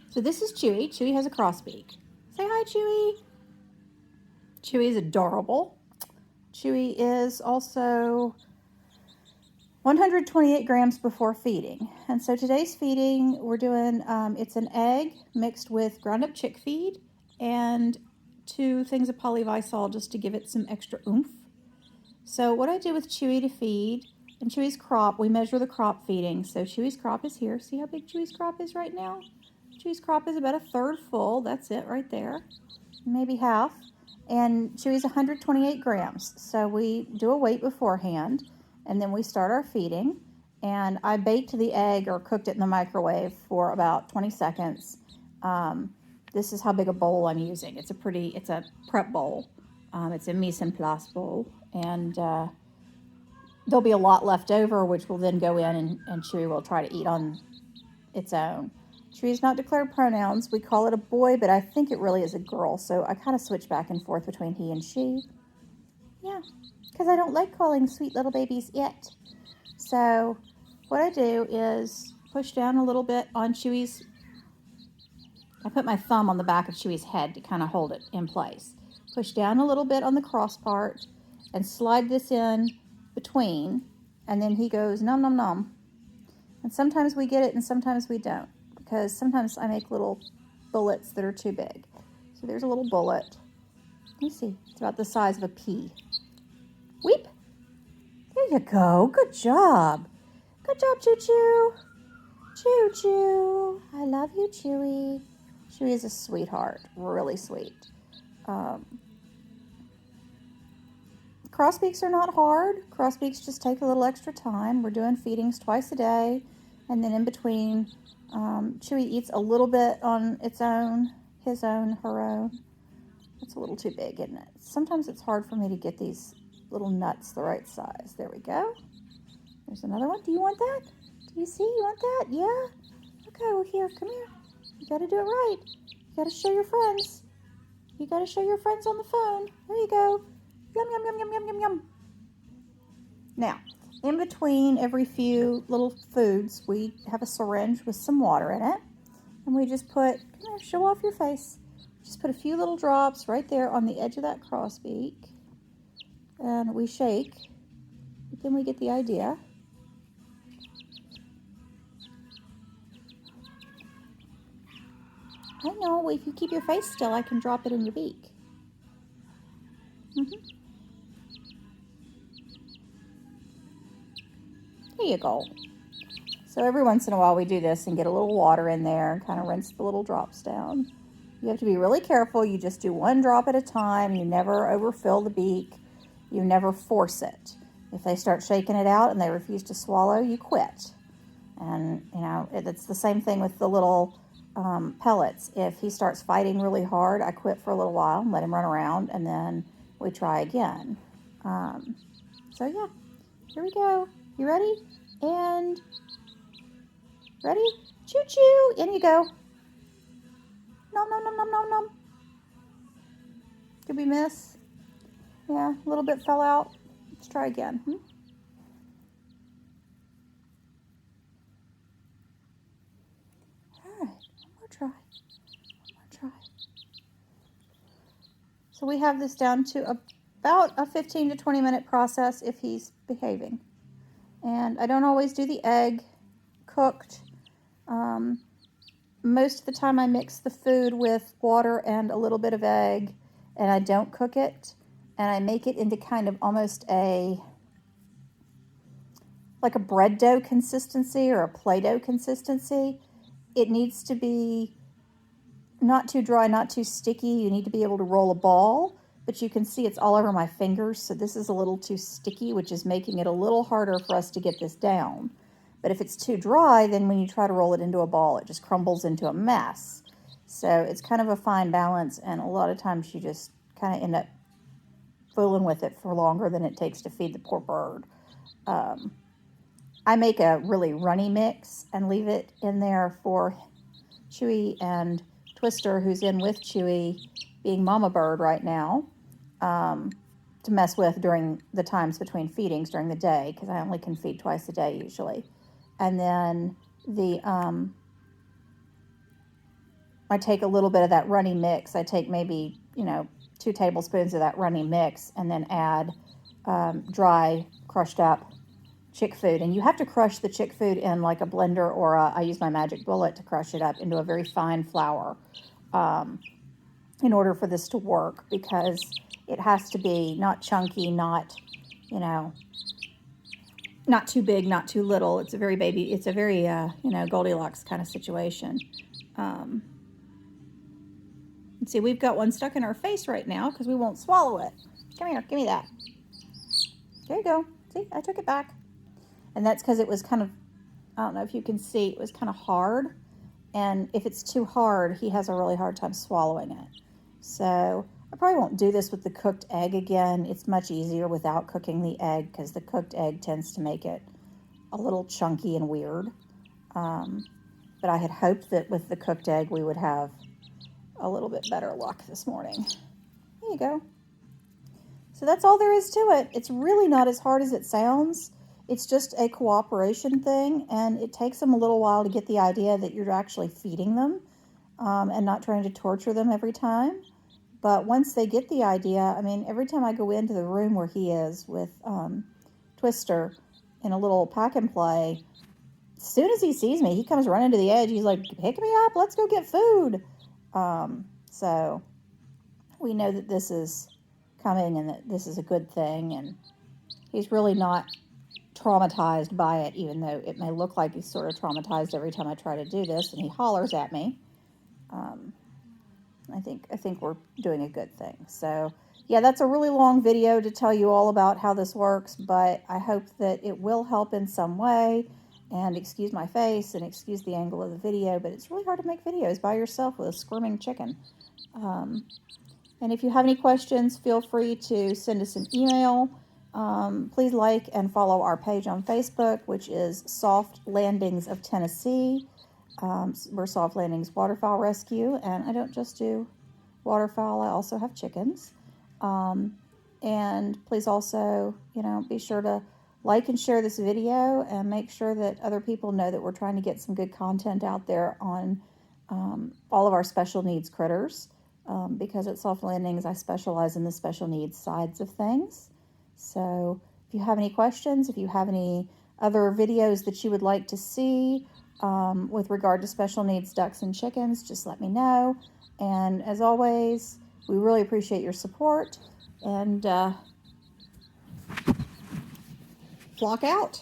So this is Chewy. Chewy has a crossbeak. Say hi, Chewy. Chewy is adorable. Chewy is also 128 grams before feeding. And so today's feeding, we're doing, it's an egg mixed with ground up chick feed and 2 things of polyvisol just to give it some extra oomph. So what I do with Chewy to feed, and Chewy's crop, we measure the crop feeding. So Chewy's crop is here. See how big Chewy's crop is right now? Chewy's crop is about 1/3 full. That's it right there. Maybe half. And Chewy's 128 grams. So we do a weight beforehand, and then we start our feeding. And I baked the egg or cooked it in the microwave for about 20 seconds. This is how big a bowl I'm using. It's a prep bowl. It's a mise en place bowl. And there'll be a lot left over, which will then go in and Chewy will try to eat on its own. Chewy's not declared pronouns. We call it a boy, but I think it really is a girl. So I kind of switch back and forth between he and she. Yeah, because I don't like calling sweet little babies it. So what I do is push down a little bit on Chewy's. I put my thumb on the back of Chewy's head to kind of hold it in place. Push down a little bit on the cross part and slide this in between. And then he goes nom nom nom. And sometimes we get it and sometimes we don't, because sometimes I make little bullets that are too big. So there's a little bullet. Let me see. It's about the size of a pea. Weep. There you go. Good job. Good job, Choo Choo. Choo Choo. I love you, Chewy. Chewy is a sweetheart. Really sweet. Crossbeaks are not hard. Crossbeaks just take a little extra time. We're doing feedings twice a day. And then in between, Chewy eats a little bit on its own, his own, her own. It's a little too big, isn't it? Sometimes it's hard for me to get these little nuts the right size. There we go. There's another one. Do you want that? Do you see? You want that? Yeah? Okay, well, here, come here. You got to do it right. You got to show your friends. You got to show your friends on the phone. There you go. Yum, yum, yum, yum, yum, yum, yum. Now, in between every few little foods, we have a syringe with some water in it. And we just put, come here, show off your face. Just put a few little drops right there on the edge of that crossbeak. And we shake. But then we get the idea. I know, if you keep your face still, I can drop it in your beak. There you go. So every once in a while we do this and get a little water in there and kind of rinse the little drops down. You have to be really careful. You just do 1 drop at a time. You never overfill the beak. You never force it. If they start shaking it out and they refuse to swallow, you quit. And, you know, it's the same thing with the little pellets. If he starts fighting really hard, I quit for a little while and let him run around, and then we try again. So yeah, here we go. You ready? And ready? Choo choo. In you go. Nom nom nom nom nom nom. Did we miss? Yeah, a little bit fell out. Let's try again. All right, one more try. So we have this down to about a 15 to 20 minute process if he's behaving. And I don't always do the egg cooked. Most of the time I mix the food with water and a little bit of egg, and I don't cook it. And I make it into kind of almost like a bread dough consistency or a Play-Doh consistency. It needs to be not too dry, not too sticky. You need to be able to roll a ball, but you can see it's all over my fingers. So this is a little too sticky, which is making it a little harder for us to get this down. But if it's too dry, then when you try to roll it into a ball, it just crumbles into a mess. So it's kind of a fine balance, and a lot of times you just kind of end up fooling with it for longer than it takes to feed the poor bird. I make a really runny mix and leave it in there for Chewy and Twister, who's in with Chewy, being mama bird right now, to mess with during the times between feedings during the day, because I only can feed twice a day usually. And then the I take a little bit of that runny mix. I take maybe, 2 tablespoons of that runny mix and then add dry crushed up chick food. And you have to crush the chick food in like a blender, or I use my magic bullet to crush it up into a very fine flour in order for this to work, because it has to be not chunky, not, not too big, not too little. It's a very Goldilocks kind of situation. And see, we've got one stuck in our face right now because we won't swallow it. Come here, give me that. There you go. See, I took it back. And that's because it was kind of, I don't know if you can see, it was kind of hard. And if it's too hard, he has a really hard time swallowing it. So I probably won't do this with the cooked egg again. It's much easier without cooking the egg, because the cooked egg tends to make it a little chunky and weird. But I had hoped that with the cooked egg we would have a little bit better luck this morning. There you go. So that's all there is to it. It's really not as hard as it sounds. It's just a cooperation thing, and it takes them a little while to get the idea that you're actually feeding them and not trying to torture them every time. But once they get the idea, I mean, every time I go into the room where he is with Twister in a little pack and play, as soon as he sees me, he comes running to the edge. He's like, pick me up, let's go get food. So we know that this is coming and that this is a good thing, and he's really not traumatized by it, even though it may look like he's sort of traumatized every time I try to do this and he hollers at me. I think we're doing a good thing. So yeah, that's a really long video to tell you all about how this works, but I hope that it will help in some way. And excuse my face and excuse the angle of the video, but it's really hard to make videos by yourself with a squirming chicken. And if you have any questions, feel free to send us an email. Please like and follow our page on Facebook, which is Soft Landings of Tennessee. We're Soft Landings Waterfowl Rescue, and I don't just do waterfowl, I also have chickens. And please also, be sure to like and share this video, and make sure that other people know that we're trying to get some good content out there on all of our special needs critters, because at Soft Landings I specialize in the special needs sides of things. So if you have any questions, if you have any other videos that you would like to see with regard to special needs ducks and chickens, just let me know. And as always, we really appreciate your support, and flock out.